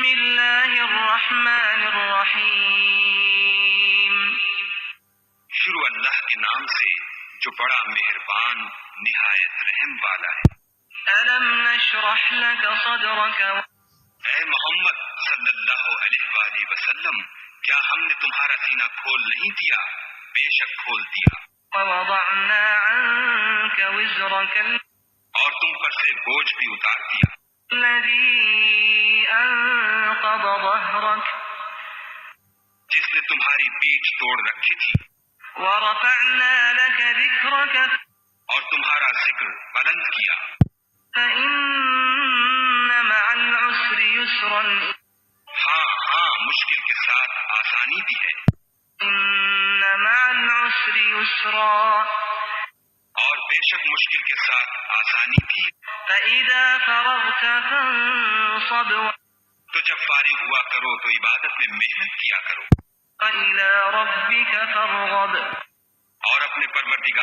بسم اللہ الرحمن الرحیم شروع اللہ کے نام سے جو بڑا مہربان نہایت رحم والا ہے۔ الم نشرح لك صدرك اے محمد صلی اللہ علیہ وآلہ وسلم، کیا ہم نے تمہارا سینہ کھول نہیں دیا؟ بے شک کھول دیا۔ ووضعنا عنك وزرك اور تم پر سے بوجھ بھی اتار دیا۔ الذي انقض ظهرك جس نے تمہاری پیٹھ توڑ رکھی تھی۔ ورفعنا لك ذكرك اور تمہارا ذکر بلند کیا۔ فإن مع العسر يسرا ہاں مشکل کے ساتھ آسانی بھی ہے۔ إن مع العسر يسرا اور بے شک مشکل کے ساتھ آسانی بھی۔ فإذا فرغت فانصب تو جب فارغ ہوا کرو تو عبادت میں محنت کیا کرو۔ وإلى ربك فارغب اور اپنے پروردگار